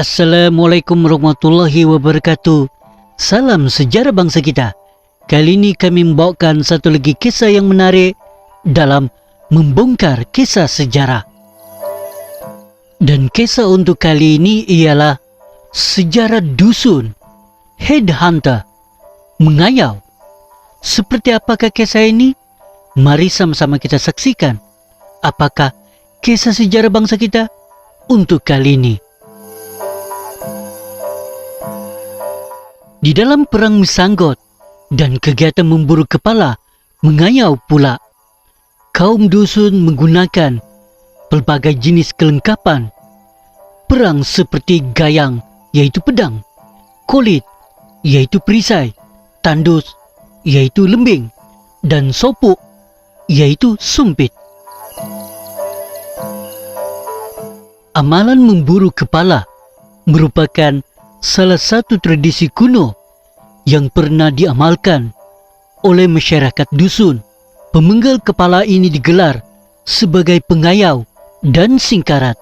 Assalamualaikum warahmatullahi wabarakatuh. Salam sejarah bangsa kita. Kali ini kami membawakan satu lagi kisah yang menarik dalam membongkar kisah sejarah. Dan kisah untuk kali ini ialah sejarah dusun, headhunter, mengayau. Seperti apakah kisah ini? Mari sama-sama kita saksikan. Apakah kisah sejarah bangsa kita untuk kali ini? Di dalam perang Misanggot dan kegiatan memburu kepala mengayau pula, kaum dusun menggunakan pelbagai jenis kelengkapan perang seperti gayang, yaitu pedang, kolit, yaitu perisai, tandus, yaitu lembing, dan sopuk, yaitu sumpit. Amalan memburu kepala merupakan salah satu tradisi kuno yang pernah diamalkan oleh masyarakat dusun. Pemenggal kepala ini digelar sebagai pengayau dan singkarat.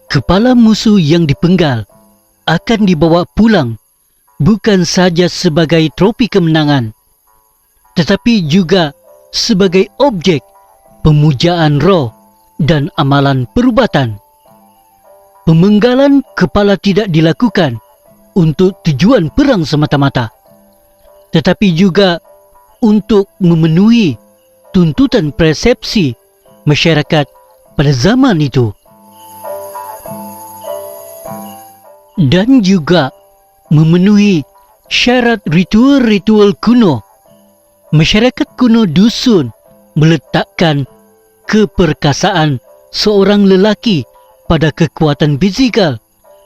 Kepala musuh yang dipenggal akan dibawa pulang bukan saja sebagai trofi kemenangan, tetapi juga sebagai objek pemujaan roh dan amalan perubatan. Pemenggalan kepala tidak dilakukan untuk tujuan perang semata-mata, tetapi juga untuk memenuhi tuntutan persepsi masyarakat pada zaman itu. Dan juga memenuhi syarat ritual-ritual kuno. Masyarakat kuno dusun meletakkan keperkasaan seorang lelaki pada kekuatan fizikal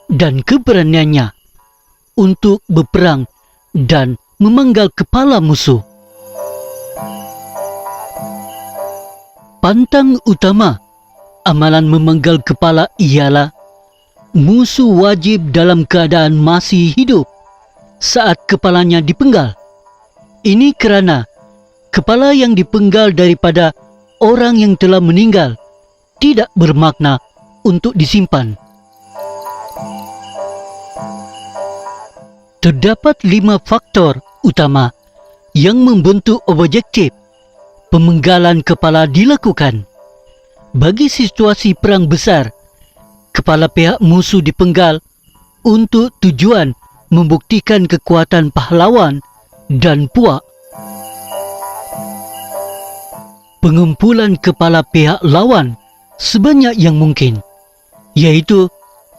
dan keberaniannya untuk berperang dan memenggal kepala musuh. Pantang utama amalan memenggal kepala ialah musuh wajib dalam keadaan masih hidup saat kepalanya dipenggal. Ini kerana kepala yang dipenggal daripada orang yang telah meninggal tidak bermakna untuk disimpan. Terdapat 5 faktor utama yang membentuk objektif pemenggalan kepala dilakukan. Bagi situasi perang besar, kepala pihak musuh dipenggal untuk tujuan membuktikan kekuatan pahlawan dan puak. Pengumpulan kepala pihak lawan sebanyak yang mungkin, yaitu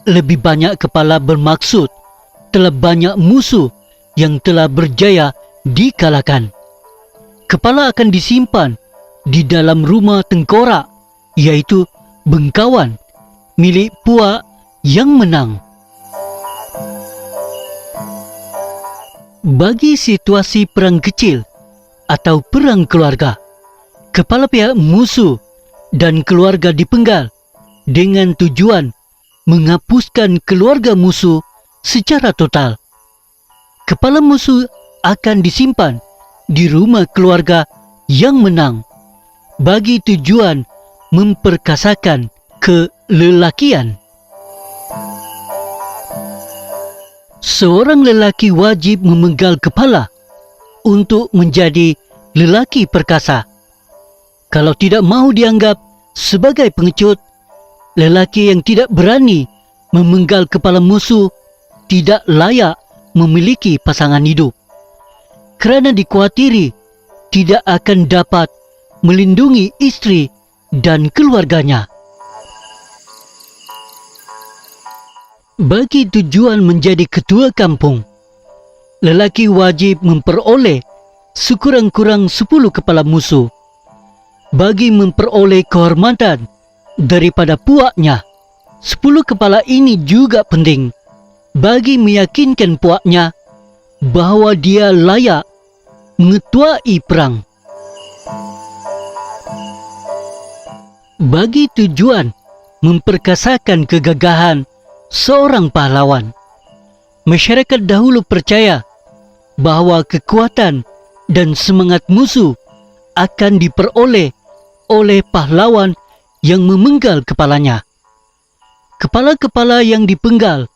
lebih banyak kepala bermaksud telah banyak musuh yang telah berjaya dikalahkan. Kepala akan disimpan di dalam rumah tengkorak, yaitu bengkawan milik puak yang menang. Bagi situasi perang kecil atau perang keluarga, kepala pihak musuh dan keluarga dipenggal dengan tujuan menghapuskan keluarga musuh secara total. Kepala musuh akan disimpan di rumah keluarga yang menang bagi tujuan memperkasakan kelelakian. Seorang lelaki wajib memenggal kepala untuk menjadi lelaki perkasa. Kalau tidak mahu dianggap sebagai pengecut, lelaki yang tidak berani memenggal kepala musuh tidak layak memiliki pasangan hidup, kerana dikuatiri tidak akan dapat melindungi istri dan keluarganya. Bagi tujuan menjadi ketua kampung, lelaki wajib memperoleh sekurang-kurang 10 kepala musuh. Bagi memperoleh kehormatan daripada puaknya, 10 kepala ini juga penting bagi meyakinkan puaknya bahawa dia layak mengetuai perang. Bagi tujuan memperkasakan kegagahan seorang pahlawan, masyarakat dahulu percaya bahawa kekuatan dan semangat musuh akan diperoleh oleh pahlawan yang memenggal kepalanya. Kepala-kepala yang dipenggal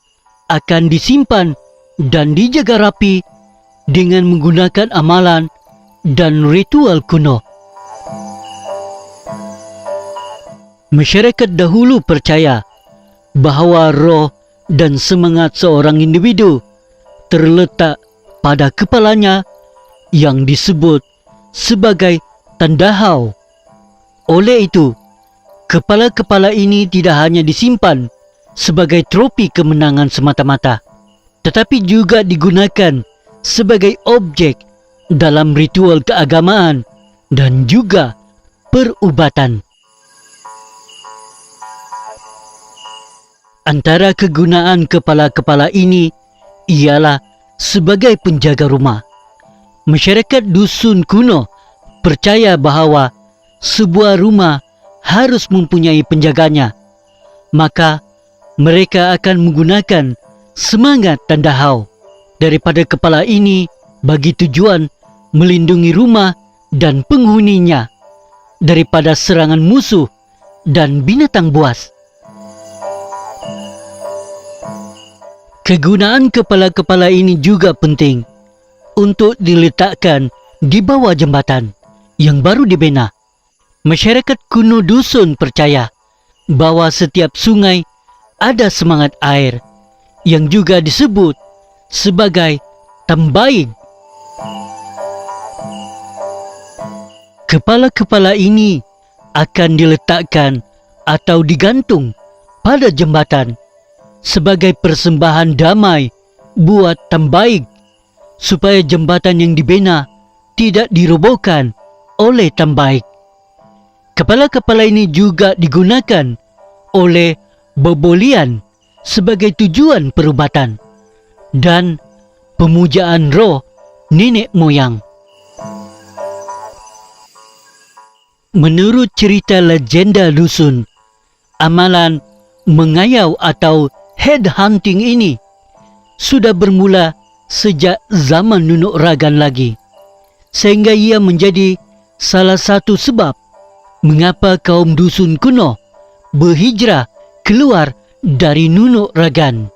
akan disimpan dan dijaga rapi dengan menggunakan amalan dan ritual kuno. Masyarakat dahulu percaya bahawa roh dan semangat seorang individu terletak pada kepalanya yang disebut sebagai tandahau. Oleh itu, kepala-kepala ini tidak hanya disimpan sebagai trofi kemenangan semata-mata, tetapi juga digunakan sebagai objek dalam ritual keagamaan dan juga perubatan. Antara kegunaan kepala-kepala ini ialah sebagai penjaga rumah. Masyarakat dusun kuno percaya bahawa sebuah rumah harus mempunyai penjaganya. Maka mereka akan menggunakan semangat tandahau daripada kepala ini bagi tujuan melindungi rumah dan penghuninya daripada serangan musuh dan binatang buas. Kegunaan kepala-kepala ini juga penting untuk diletakkan di bawah jembatan yang baru dibina. Masyarakat kuno dusun percaya bahawa setiap sungai ada semangat air yang juga disebut sebagai tambaig. Kepala-kepala ini akan diletakkan atau digantung pada jembatan sebagai persembahan damai buat tambaig, supaya jembatan yang dibina tidak dirobohkan oleh tambaig. Kepala-kepala ini juga digunakan oleh Bobolian sebagai tujuan perubatan dan pemujaan roh nenek moyang. Menurut cerita legenda dusun, amalan mengayau atau head hunting ini sudah bermula sejak zaman Nunuk Ragan lagi, sehingga ia menjadi salah satu sebab mengapa kaum dusun kuno berhijrah keluar dari Nunuk Ragan.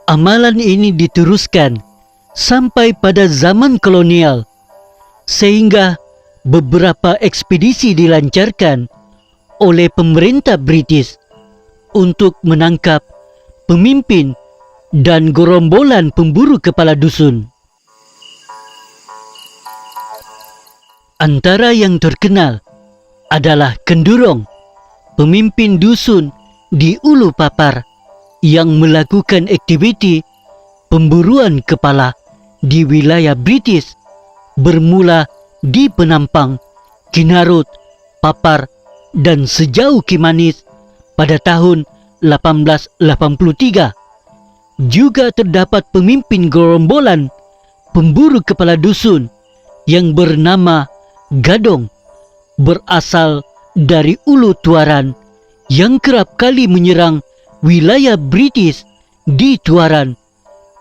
Amalan ini diteruskan sampai pada zaman kolonial, sehingga beberapa ekspedisi dilancarkan oleh pemerintah British untuk menangkap pemimpin dan gerombolan pemburu kepala dusun. Antara yang terkenal adalah Kendurong, pemimpin dusun di Ulu Papar yang melakukan aktiviti pemburuan kepala di wilayah British bermula di Penampang, Kinarut, Papar dan sejauh Kimanis pada tahun 1883. Juga terdapat pemimpin gerombolan pemburu kepala dusun yang bernama Gadong, berasal dari Ulu Tuaran, yang kerap kali menyerang wilayah British di Tuaran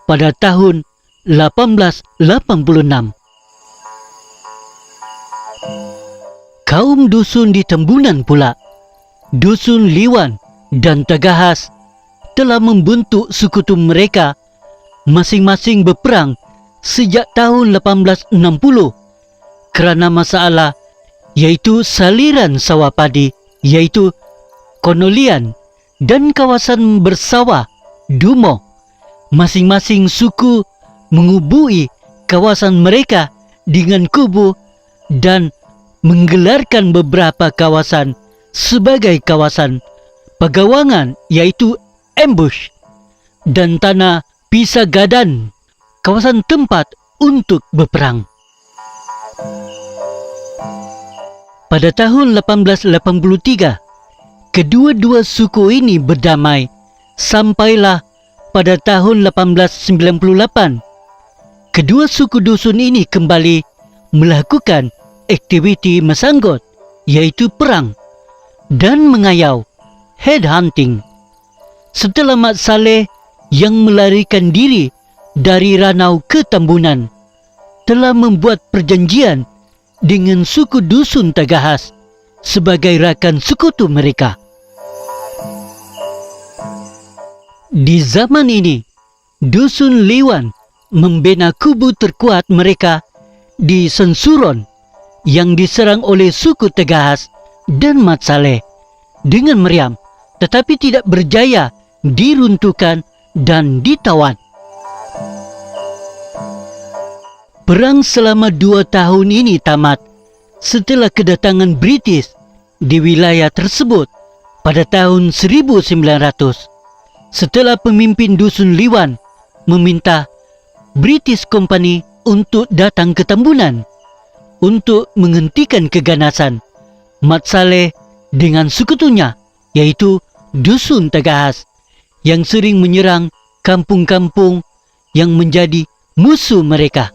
pada tahun 1886. Kaum dusun di Tembunan pula, Dusun Liwan dan Tagahas, telah membentuk sekutu mereka masing-masing berperang sejak tahun 1860 kerana masalah yaitu saliran sawah padi, yaitu Konolian, dan kawasan bersawah Dumo. Masing-masing suku mengubui kawasan mereka dengan kubu dan menggelarkan beberapa kawasan sebagai kawasan pegawangan, yaitu ambush, dan tanah pisagadan, kawasan tempat untuk berperang. Pada tahun 1883, kedua-dua suku ini berdamai sampailah pada tahun 1898. Kedua suku dusun ini kembali melakukan aktiviti mesanggot, yaitu perang dan mengayau, head hunting. Setelah Mat Saleh yang melarikan diri dari Ranau ke Tambunan telah membuat perjanjian dengan suku dusun Tagahas sebagai rakan sekutu mereka. Di zaman ini, Dusun Liwan membina kubu terkuat mereka di Sensuron yang diserang oleh suku Tegahas dan Mat Saleh dengan meriam, tetapi tidak berjaya diruntuhkan dan ditawan. Perang selama 2 tahun ini tamat setelah kedatangan British di wilayah tersebut pada tahun 1900. Setelah pemimpin Dusun Liwan meminta British Company untuk datang ke Tambunan untuk menghentikan keganasan Mat Saleh dengan sekutunya, yaitu Dusun Tegahas, yang sering menyerang kampung-kampung yang menjadi musuh mereka.